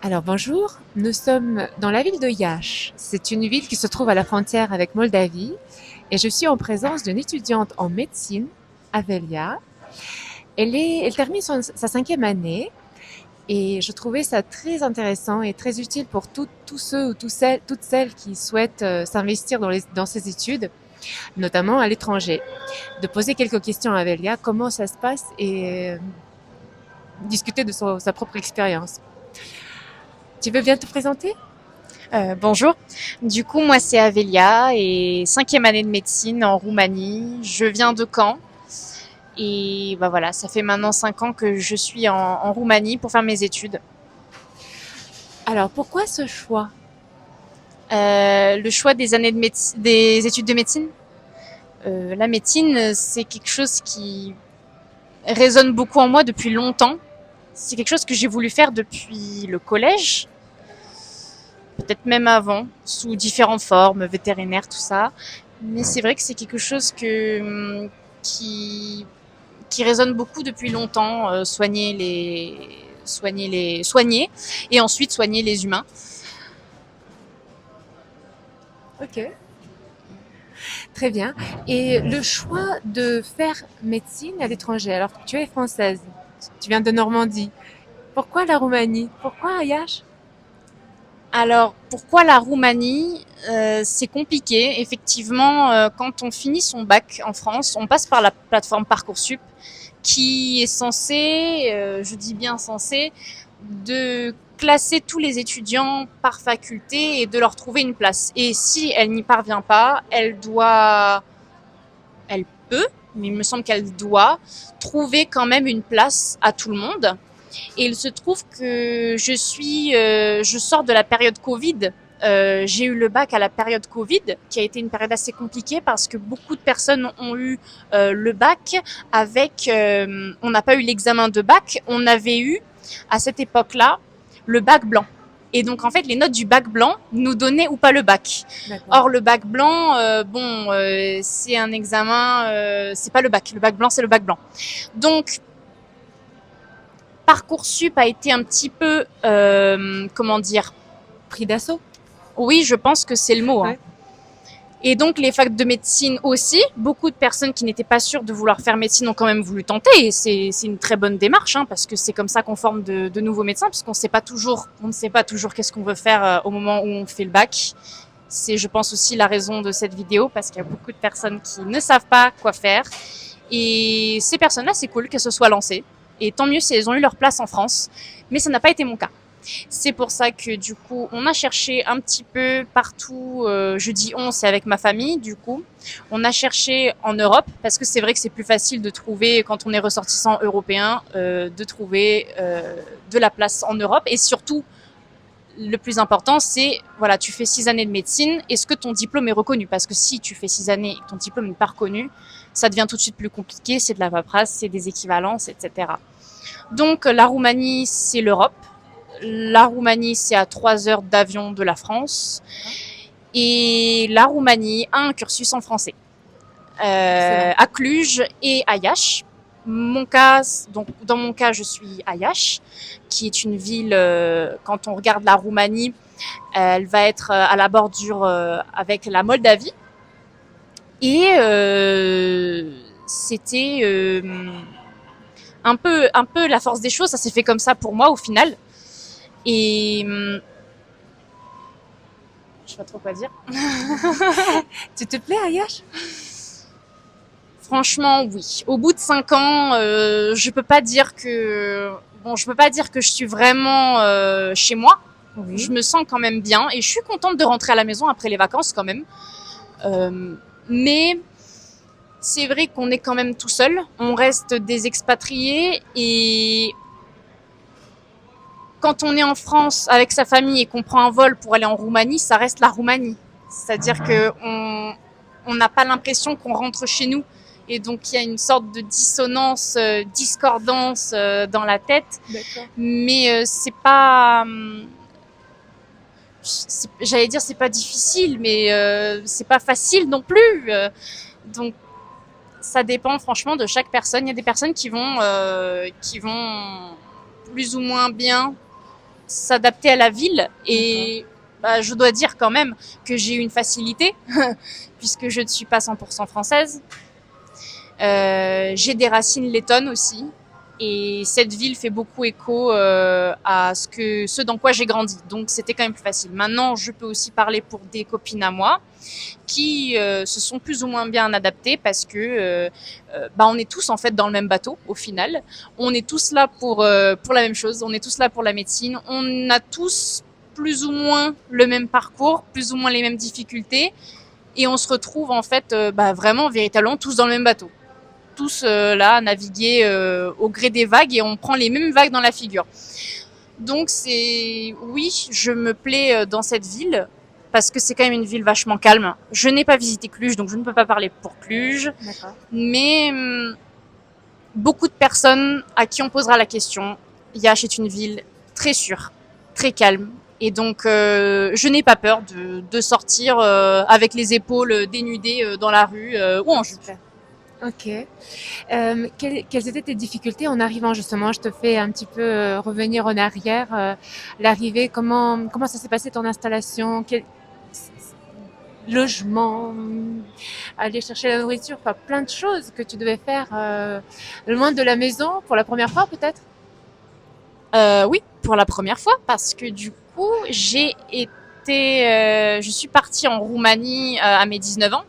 Alors bonjour, nous sommes dans la ville de Iași. C'est une ville qui se trouve à la frontière avec Moldavie et je suis en présence d'une étudiante en médecine, Avelia. Elle termine sa cinquième année et je trouvais ça très intéressant et très utile pour tous ceux ou toutes celles qui souhaitent s'investir dans ces études, notamment à l'étranger. De poser quelques questions à Avelia, comment ça se passe et discuter de sa propre expérience. Tu veux bien te présenter? Bonjour. Du coup, moi, c'est Avelia et cinquième année de médecine en Roumanie. Je viens de Caen et bah voilà, ça fait maintenant 5 ans que je suis en Roumanie pour faire mes études. Alors pourquoi ce choix? Le choix des années des études de médecine. La médecine, c'est quelque chose qui résonne beaucoup en moi depuis longtemps. C'est quelque chose que j'ai voulu faire depuis le collège, peut-être même avant, sous différentes formes, vétérinaires, tout ça. Mais c'est vrai que c'est quelque chose qui qui résonne beaucoup depuis longtemps, soigner et ensuite soigner les humains. Ok, très bien. Et le choix de faire médecine à l'étranger, alors tu es française, tu viens de Normandie. Pourquoi la Roumanie? Pourquoi Ayash? Alors pourquoi la Roumanie? C'est compliqué. Effectivement, quand on finit son bac en France, on passe par la plateforme Parcoursup qui est censée, je dis bien censée, de classer tous les étudiants par faculté et de leur trouver une place. Et si elle n'y parvient pas, elle peut, mais il me semble qu'elle doit trouver quand même une place à tout le monde. Et il se trouve que je sors de la période Covid. J'ai eu le bac à la période Covid, qui a été une période assez compliquée parce que beaucoup de personnes ont eu le bac on n'a pas eu l'examen de bac, on avait eu à cette époque-là le bac blanc. Et donc en fait, les notes du bac blanc nous donnaient ou pas le bac. D'accord. Or le bac blanc, c'est un examen, c'est pas le bac. Le bac blanc, c'est le bac blanc. Donc Parcoursup a été un petit peu, comment dire, Prix d'assaut? oui, je pense que c'est le mot, hein. Ouais. Et donc les facs de médecine aussi, beaucoup de personnes qui n'étaient pas sûres de vouloir faire médecine ont quand même voulu tenter. Et c'est une très bonne démarche, hein, parce que c'est comme ça qu'on forme de nouveaux médecins, puisqu'on sait pas toujours, on ne sait pas toujours qu'est-ce qu'on veut faire au moment où on fait le bac. C'est, je pense, aussi la raison de cette vidéo, parce qu'il y a beaucoup de personnes qui ne savent pas quoi faire. Et ces personnes-là, c'est cool qu'elles se soient lancées. Et tant mieux si elles ont eu leur place en France. Mais ça n'a pas été mon cas. C'est pour ça que du coup, on a cherché un petit peu partout. Je dis on, c'est avec ma famille. Du coup, on a cherché en Europe parce que c'est vrai que c'est plus facile de trouver quand on est ressortissant européen, de trouver de la place en Europe. Et surtout, le plus important, c'est voilà, tu fais 6 années de médecine. Est-ce que ton diplôme est reconnu? Parce que si tu fais 6 années et que ton diplôme n'est pas reconnu, ça devient tout de suite plus compliqué. C'est de la paperasse, c'est des équivalences, etc. Donc la Roumanie, c'est l'Europe. La Roumanie, c'est à 3 heures d'avion de la France. Et la Roumanie a un cursus en français. Excellent. À Cluj et à Iași. Mon cas, donc dans mon cas, je suis à Iași, qui est une ville. Quand on regarde la Roumanie, elle va être à la bordure avec la Moldavie. Et c'était un peu la force des choses. Ça s'est fait comme ça pour moi au final. Et je sais pas trop quoi dire. Tu te plais Ayash? Franchement, oui. Au bout de 5 ans, je peux pas dire que je suis vraiment chez moi. Je Oui. me sens quand même bien et je suis contente de rentrer à la maison après les vacances quand même. Mais c'est vrai qu'on est quand même tout seul. On reste des expatriés et quand on est en France avec sa famille et qu'on prend un vol pour aller en Roumanie, ça reste la Roumanie. C'est-à-dire que on n'a pas l'impression qu'on rentre chez nous. Et donc il y a une sorte de dissonance, discordance dans la tête. D'accord. Mais c'est pas, j'allais dire c'est pas difficile, mais c'est pas facile non plus. Donc ça dépend franchement de chaque personne. Il y a des personnes qui vont plus ou moins bien s'adapter à la ville. Et je dois dire quand même que j'ai eu une facilité, puisque je ne suis pas 100% française. J'ai des racines lettonnes aussi. Et cette ville fait beaucoup écho à ce dans quoi j'ai grandi. Donc c'était quand même plus facile. Maintenant, je peux aussi parler pour des copines à moi qui se sont plus ou moins bien adaptées parce que on est tous en fait dans le même bateau au final. On est tous là pour la même chose. On est tous là pour la médecine. On a tous plus ou moins le même parcours, plus ou moins les mêmes difficultés. Et on se retrouve en fait vraiment véritablement tous dans le même bateau. Tous là naviguer au gré des vagues et on prend les mêmes vagues dans la figure. Donc oui, je me plais dans cette ville parce que c'est quand même une ville vachement calme. Je n'ai pas visité Cluj, donc je ne peux pas parler pour Cluj. D'accord. Mais beaucoup de personnes à qui on posera la question, Iași est une ville très sûre, très calme. Et donc, je n'ai pas peur de sortir avec les épaules dénudées dans la rue ou en jupe. Ok. Quelles étaient tes difficultés en arrivant justement? Je te fais un petit peu revenir en arrière. L'arrivée, comment ça s'est passé ton installation? Quel logement, aller chercher la nourriture, enfin plein de choses que tu devais faire loin de la maison pour la première fois peut-être? Oui, pour la première fois, parce que du coup, je suis partie en Roumanie à mes 19 ans.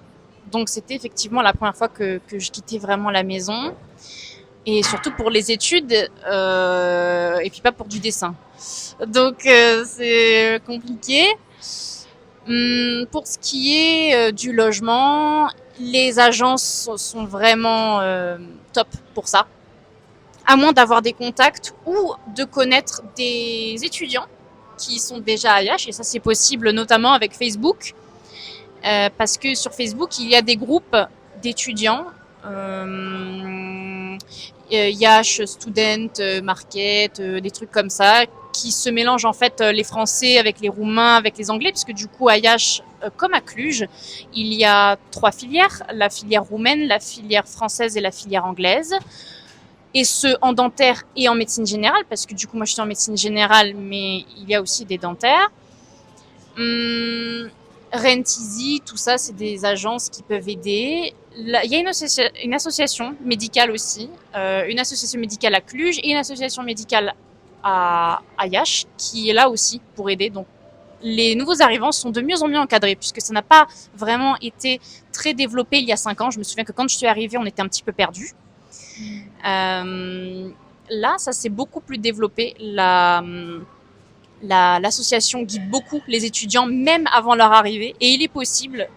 Donc c'était effectivement la première fois que je quittais vraiment la maison. Et surtout pour les études, et puis pas pour du dessin. Donc c'est compliqué. Pour ce qui est du logement, les agences sont vraiment top pour ça. À moins d'avoir des contacts ou de connaître des étudiants qui sont déjà à Iași. Et ça, c'est possible notamment avec Facebook. Parce que sur Facebook, il y a des groupes d'étudiants, Iași Student Market, des trucs comme ça, qui se mélangent en fait les Français avec les Roumains, avec les Anglais, puisque du coup à Iași, comme à Cluj, il y a 3 filières, la filière roumaine, la filière française et la filière anglaise. Et ce, en dentaire et en médecine générale, parce que du coup moi je suis en médecine générale, mais il y a aussi des dentaires. Rent Easy, tout ça, c'est des agences qui peuvent aider. Là, il y a une association médicale aussi, une association médicale à Cluj et une association médicale à Iași qui est là aussi pour aider. Donc, les nouveaux arrivants sont de mieux en mieux encadrés puisque ça n'a pas vraiment été très développé il y a 5 ans. Je me souviens que quand je suis arrivée, on était un petit peu perdus. Là, ça s'est beaucoup plus développé. L'association guide beaucoup les étudiants, même avant leur arrivée. Et il est possible,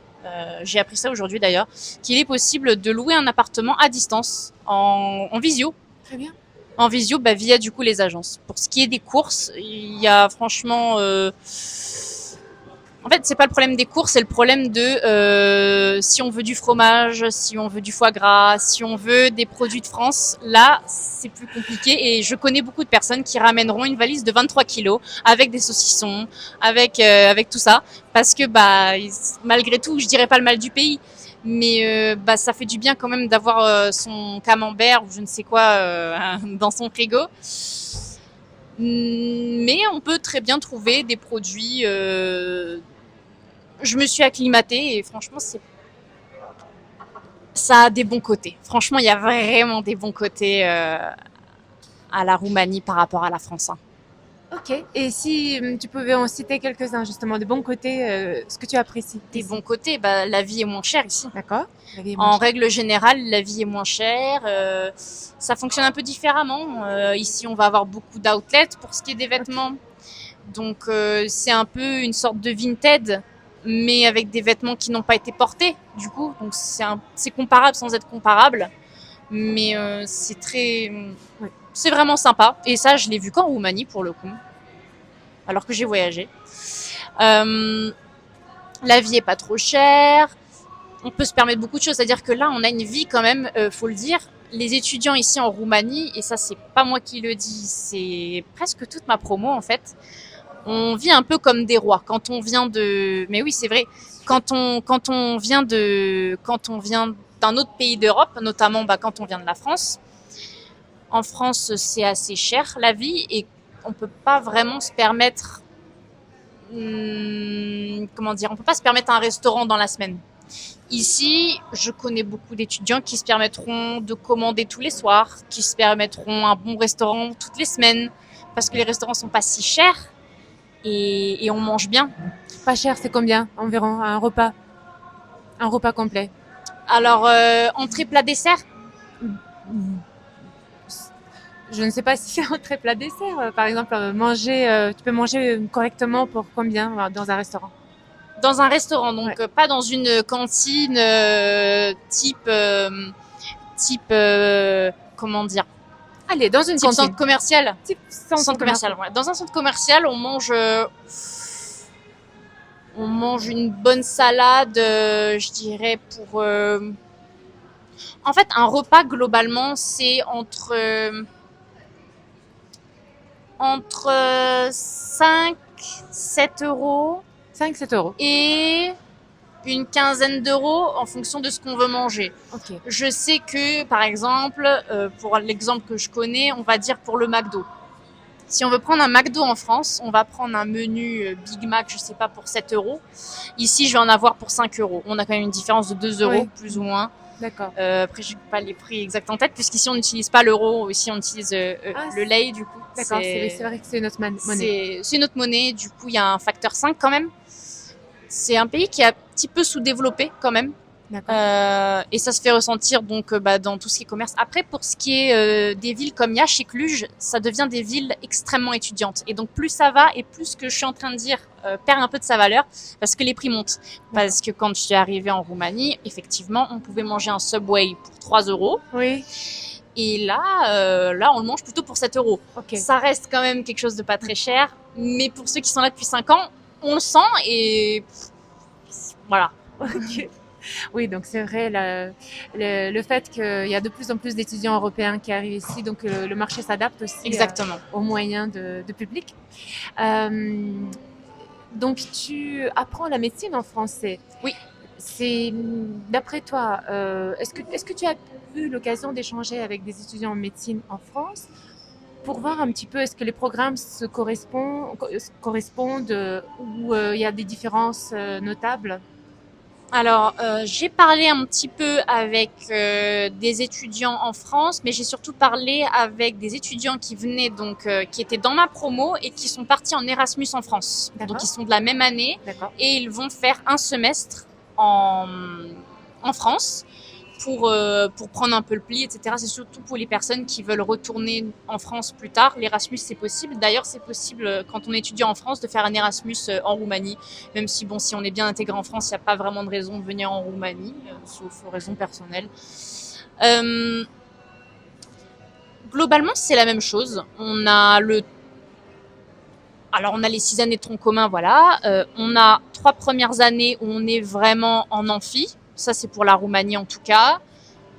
j'ai appris ça aujourd'hui d'ailleurs, qu'il est possible de louer un appartement à distance, en visio. Très bien. En visio, via du coup les agences. Pour ce qui est des courses, il y a franchement... En fait, c'est pas le problème des courses, c'est le problème de si on veut du fromage, si on veut du foie gras, si on veut des produits de France. Là, c'est plus compliqué et je connais beaucoup de personnes qui ramèneront une valise de 23 kilos avec des saucissons, avec tout ça, parce que malgré tout, je dirais pas le mal du pays, mais ça fait du bien quand même d'avoir son camembert ou je ne sais quoi dans son frigo. Mais on peut très bien trouver des produits. Je me suis acclimatée et franchement, ça a des bons côtés. Franchement, il y a vraiment des bons côtés à la Roumanie par rapport à la France. Ok. Et si tu pouvais en citer quelques-uns, justement, des bons côtés, ce que tu apprécies. Des bons côtés, la vie est moins chère ici. D'accord. En règle générale, la vie est moins chère. Ça fonctionne un peu différemment. Ici, on va avoir beaucoup d'outlets pour ce qui est des vêtements. Donc, c'est un peu une sorte de Vinted, mais avec des vêtements qui n'ont pas été portés, du coup. Donc, c'est comparable sans être comparable. Mais c'est très... Oui. C'est vraiment sympa. Et ça, je l'ai vu qu'en Roumanie, pour le coup. Alors que j'ai voyagé. La vie est pas trop chère. On peut se permettre beaucoup de choses. C'est-à-dire que là, on a une vie quand même, faut le dire. Les étudiants ici en Roumanie, et ça, c'est pas moi qui le dis, c'est presque toute ma promo, en fait. On vit un peu comme des rois. Quand on vient de... Mais oui, c'est vrai. Quand on vient d'un autre pays d'Europe, notamment quand on vient de la France, en France, c'est assez cher la vie et on peut pas vraiment se permettre, on peut pas se permettre un restaurant dans la semaine. Ici, je connais beaucoup d'étudiants qui se permettront de commander tous les soirs, qui se permettront un bon restaurant toutes les semaines, parce que les restaurants sont pas si chers et on mange bien. Pas cher, c'est combien environ un repas? Un repas complet. Alors, entrée, plat, dessert. Je ne sais pas si c'est entrée, plat, dessert. Par exemple, tu peux manger correctement pour combien dans un restaurant? Dans un restaurant, donc Ouais. pas dans une cantine type, comment dire, Allez, dans une type cantine. centre commercial. Type centre commercial. Ouais. Dans un centre commercial, on mange une bonne salade, je dirais en fait, un repas globalement, c'est entre 5, 7 euros 5-7 euros. et une quinzaine d'euros en fonction de ce qu'on veut manger. Ok. Je sais que, par exemple, pour l'exemple que je connais, on va dire pour le McDo. Si on veut prendre un McDo en France, on va prendre un menu Big Mac, je sais pas, pour 7 euros. Ici, je vais en avoir pour 5 euros. On a quand même une différence de 2 euros, Oui. plus ou moins. D'accord. Après, je n'ai pas les prix exacts en tête, puisqu'ici, on n'utilise pas l'euro. Ici, on utilise le lei, du coup. D'accord, c'est vrai que c'est notre monnaie. C'est notre monnaie. Du coup, il y a un facteur 5 quand même. C'est un pays qui est un petit peu sous-développé quand même. D'accord. Et ça se fait ressentir donc dans tout ce qui est commerce. Après, pour ce qui est des villes comme Iași et Cluj, ça devient des villes extrêmement étudiantes. Et donc plus ça va et plus ce que je suis en train de dire perd un peu de sa valeur parce que les prix montent. Parce que quand je suis arrivée en Roumanie, effectivement, on pouvait manger un Subway pour 3 euros. Oui. Et là, on le mange plutôt pour 7 euros. Ok. Ça reste quand même quelque chose de pas très cher. Mais pour ceux qui sont là depuis 5 ans, on le sent et voilà. Ok. Oui, donc c'est vrai le fait qu'il y a de plus en plus d'étudiants européens qui arrivent ici, donc le marché s'adapte aussi Exactement. aux moyens de public. Donc tu apprends la médecine en français. Oui. C'est d'après toi, est-ce que tu as eu l'occasion d'échanger avec des étudiants en médecine en France pour voir un petit peu est-ce que les programmes se correspondent ou il y a des différences notables? Alors, j'ai parlé un petit peu avec des étudiants en France, mais j'ai surtout parlé avec des étudiants qui venaient qui étaient dans ma promo et qui sont partis en Erasmus en France. D'accord. Donc, ils sont de la même année D'accord. et ils vont faire un semestre en France pour prendre un peu le pli, etc. C'est surtout pour les personnes qui veulent retourner en France plus tard. L'Erasmus, c'est possible. D'ailleurs, c'est possible quand on étudie en France de faire un Erasmus en Roumanie. Même si, bon, si on est bien intégré en France, il n'y a pas vraiment de raison de venir en Roumanie, sauf raisons personnelles. Globalement, c'est la même chose. On a les 6 années de tronc commun, voilà. On a 3 premières années où on est vraiment en amphi. Ça, c'est pour la Roumanie en tout cas.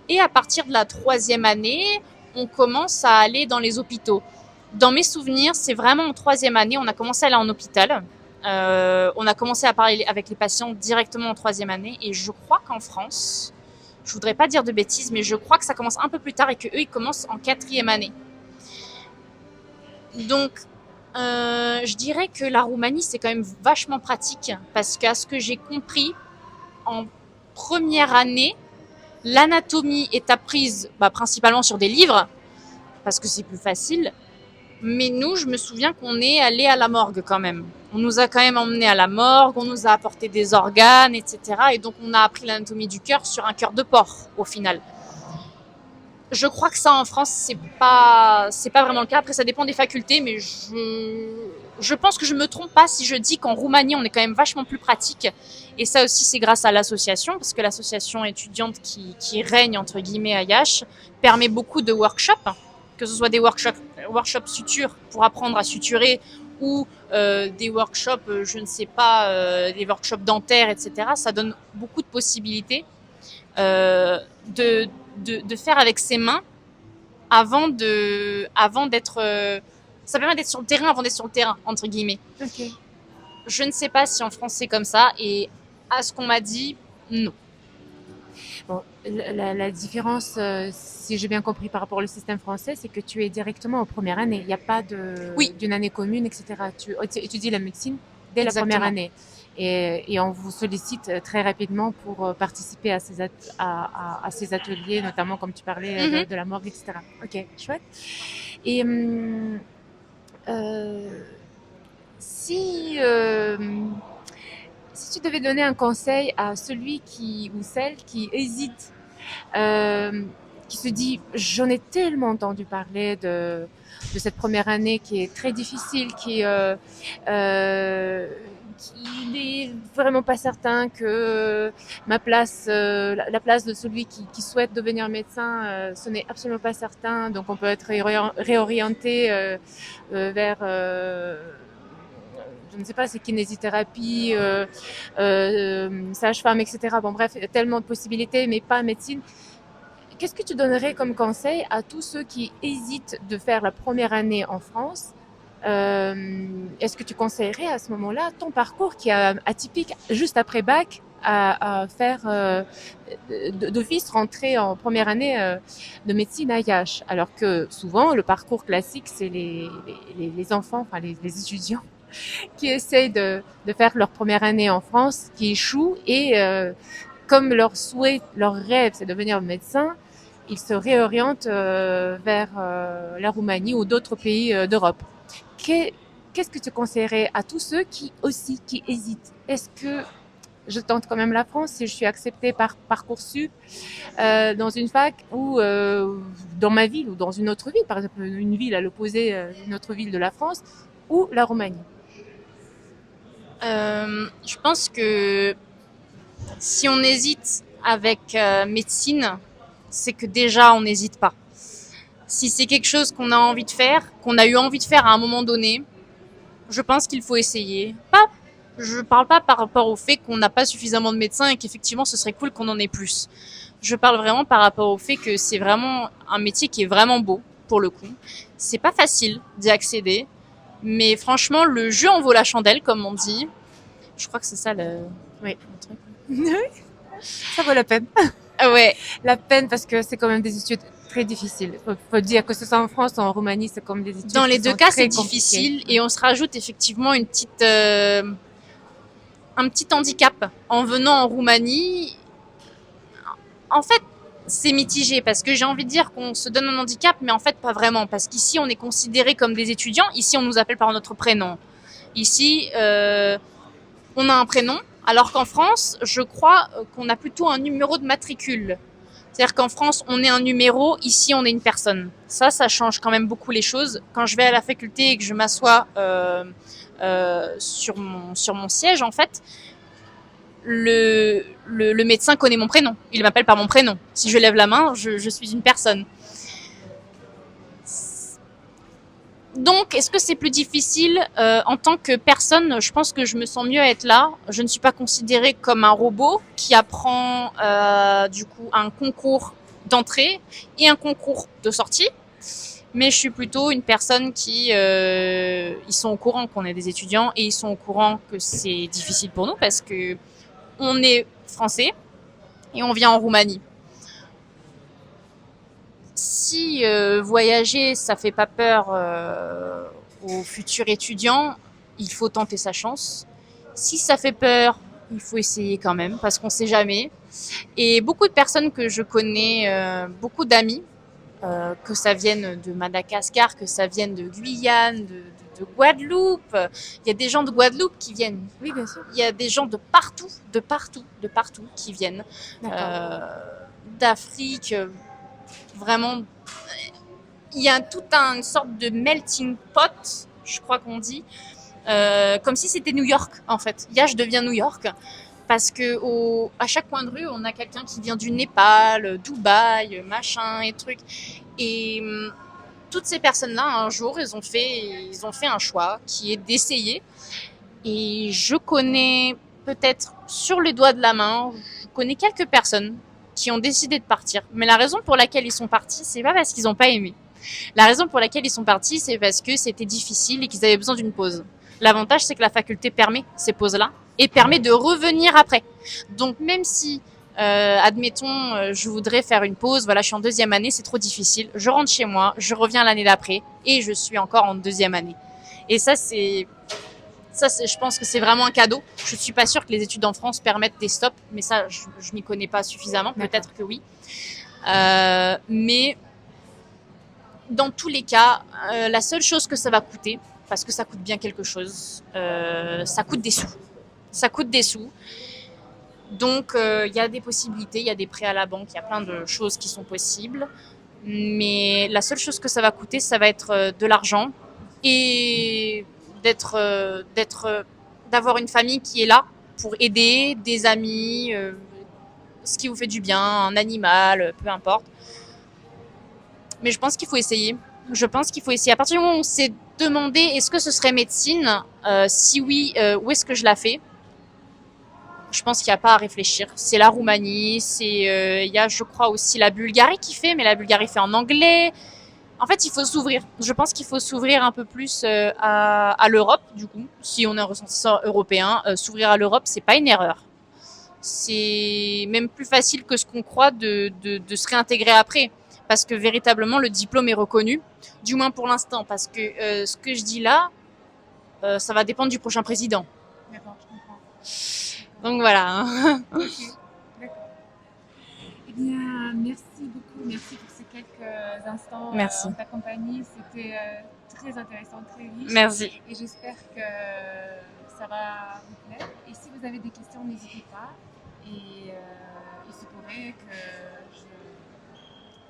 Et à partir de la 3e année, on commence à aller dans les hôpitaux. Dans mes souvenirs, c'est vraiment en 3e année, on a commencé à aller en hôpital. On a commencé à parler avec les patients directement en 3e année. Et je crois qu'en France, je voudrais pas dire de bêtises, mais je crois que ça commence un peu plus tard et qu'eux, ils commencent en 4e année. Donc, je dirais que la Roumanie, c'est quand même vachement pratique parce qu'à ce que j'ai compris, en première année, l'anatomie est apprise principalement sur des livres, parce que c'est plus facile. Mais nous, je me souviens qu'on est allé à la morgue quand même. On nous a quand même emmenés à la morgue, on nous a apporté des organes, etc. Et donc, on a appris l'anatomie du cœur sur un cœur de porc, au final. Je crois que ça, en France, c'est pas vraiment le cas. Après, ça dépend des facultés, mais je pense que je me trompe pas si je dis qu'en Roumanie, on est quand même vachement plus pratique. Et ça aussi, c'est grâce à l'association, parce que l'association étudiante qui règne, entre guillemets, à Iași, permet beaucoup de workshops, que ce soit des workshops suture pour apprendre à suturer, ou des workshops, je ne sais pas, des workshops dentaires, etc. Ça donne beaucoup de possibilités de faire avec ses mains avant d'être... ça permet d'être sur le terrain avant d'être sur le terrain, entre guillemets. Ok. Je ne sais pas si en France c'est comme ça, et à ce qu'on m'a dit, non. Bon, la différence, si j'ai bien compris par rapport au système français, c'est que tu es directement en première année. Il n'y a pas Oui, d'une année commune, etc. Tu étudies la médecine dès la première exactement. année. Et on vous sollicite très rapidement pour participer à à ces ateliers, notamment comme tu parlais Mhm. de la morgue, etc. Ok, chouette. Et euh, si, euh, si tu devais donner un conseil à celui qui ou celle qui hésite, euh, qui se dit j'en ai tellement entendu parler de cette première année qui est très difficile, euh, qui n'est vraiment pas certain que ma place, la place de celui qui souhaite devenir médecin, ce n'est absolument pas certain. Donc on peut être réorienté vers je ne sais pas, c'est kinésithérapie, sage-femme, etc. Bon, bref, tellement de possibilités, mais pas médecine. Qu'est-ce que tu donnerais comme conseil à tous ceux qui hésitent de faire la première année en France? Est-ce que tu conseillerais à ce moment-là ton parcours qui est atypique juste après bac à faire d'office rentrer en première année de médecine à IH, alors que souvent le parcours classique c'est les enfants, enfin les étudiants qui essayent de faire leur première année en France, qui échouent et comme leur souhait, leur rêve, c'est de devenir médecin, ils se réorientent vers la Roumanie ou d'autres pays d'Europe. Qu'est-ce que tu conseillerais à tous ceux qui aussi qui hésitent? Est-ce que je tente quand même la France si je suis acceptée par Parcoursup dans une fac ou dans ma ville ou dans une autre ville, par exemple une ville à l'opposé d'une autre ville de la France ou la Roumanie? Je pense que si on hésite avec médecine, c'est que déjà on n'hésite pas. Si c'est quelque chose qu'on a envie de faire, qu'on a eu envie de faire à un moment donné, je pense qu'il faut essayer. Pas, je parle pas par rapport au fait qu'on n'a pas suffisamment de médecins et qu'effectivement ce serait cool qu'on en ait plus. Je parle vraiment par rapport au fait que c'est vraiment un métier qui est vraiment beau, pour le coup. C'est pas facile d'y accéder, mais franchement, le jeu en vaut la chandelle, comme on dit. Je crois que c'est ça Oui, le truc. ça vaut la peine. Ah ouais, La peine parce que c'est quand même des études très difficiles. Faut dire que ce soit en France ou en Roumanie, c'est comme des dans études qui les deux sont cas, c'est très compliquées. difficile et on se rajoute effectivement un petit handicap en venant en Roumanie. En fait, c'est mitigé parce que j'ai envie de dire qu'on se donne un handicap, mais en fait pas vraiment parce qu'ici on est considéré comme des étudiants. Ici, on nous appelle par notre prénom. Ici, on a un prénom, alors qu'en France, je crois qu'on a plutôt un numéro de matricule. C'est-à-dire qu'en France, on est un numéro, ici, on est une personne. Ça change quand même beaucoup les choses. Quand je vais à la faculté et que je m'assois sur mon siège, en fait, le médecin connaît mon prénom. Il m'appelle par mon prénom. Si je lève la main, je suis une personne. Donc, est-ce que c'est plus difficile en tant que personne? Je pense que je me sens mieux à être là. Je ne suis pas considérée comme un robot qui apprend du coup un concours d'entrée et un concours de sortie. Mais je suis plutôt une personne qui ils sont au courant qu'on est des étudiants et ils sont au courant que c'est difficile pour nous parce que on est français et on vient en Roumanie. Si voyager, ça fait pas peur aux futurs étudiants, il faut tenter sa chance. Si ça fait peur, il faut essayer quand même, parce qu'on sait jamais. Et beaucoup de personnes que je connais, beaucoup d'amis, que ça vienne de Madagascar, que ça vienne de Guyane, de Guadeloupe. Il y a des gens de Guadeloupe qui viennent. Oui, bien sûr. Il y a des gens de partout, de partout, de partout qui viennent. D'Afrique, vraiment, il y a une sorte de melting pot, je crois qu'on dit, comme si c'était New York en fait. Yash devient New York parce que à chaque coin de rue, on a quelqu'un qui vient du Népal, Dubaï, machin et trucs. Et toutes ces personnes-là, un jour, ils ont fait un choix qui est d'essayer. Et je connais peut-être sur les doigts de la main, je connais quelques personnes qui ont décidé de partir. Mais la raison pour laquelle ils sont partis, c'est pas parce qu'ils n'ont pas aimé. La raison pour laquelle ils sont partis, c'est parce que c'était difficile et qu'ils avaient besoin d'une pause. L'avantage, c'est que la faculté permet ces pauses-là et permet de revenir après. Donc, même si Admettons, je voudrais faire une pause, voilà, je suis en deuxième année, c'est trop difficile. Je rentre chez moi, je reviens l'année d'après et je suis encore en deuxième année. Et je pense que c'est vraiment un cadeau. Je suis pas sûre que les études en France permettent des stops, mais ça, je m'y connais pas suffisamment. Peut-être que oui. Mais dans tous les cas, la seule chose que ça va coûter, parce que ça coûte bien quelque chose, ça coûte des sous. Ça coûte des sous. Donc, il y a des possibilités, il y a des prêts à la banque, il y a plein de choses qui sont possibles. Mais la seule chose que ça va coûter, ça va être de l'argent et d'avoir une famille qui est là pour aider, des amis, ce qui vous fait du bien, un animal, peu importe. Mais je pense qu'il faut essayer. Je pense qu'il faut essayer. À partir du moment où on s'est demandé est-ce que ce serait médecine, si oui, où est-ce que je la fais? Je pense qu'il n'y a pas à réfléchir. C'est la Roumanie, il y a, je crois, aussi la Bulgarie qui fait, mais la Bulgarie fait en anglais. En fait, il faut s'ouvrir. Je pense qu'il faut s'ouvrir un peu plus à l'Europe, du coup. Si on est un ressortissant européen, s'ouvrir à l'Europe, c'est pas une erreur. C'est même plus facile que ce qu'on croit de se réintégrer après. Parce que véritablement, le diplôme est reconnu. Du moins pour l'instant. Parce que ce que je dis là, ça va dépendre du prochain président. D'accord, je comprends. Donc voilà. Ok, d'accord. Eh bien, merci beaucoup. Merci pour ces quelques instants Merci. en ta compagnie. C'était très intéressant, très riche. Merci. Et j'espère que ça va vous plaire. Et si vous avez des questions, n'hésitez pas. Et il se pourrait que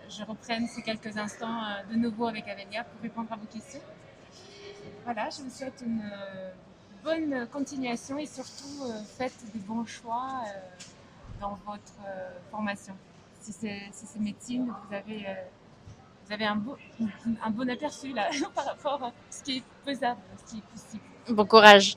je reprenne ces quelques instants de nouveau avec Avelia pour répondre à vos questions. Voilà, je vous souhaite une bonne continuation et surtout faites des bons choix dans votre formation. Si c'est médecine, vous avez un bon aperçu là par rapport à ce qui est faisable, ce qui est possible. Bon courage.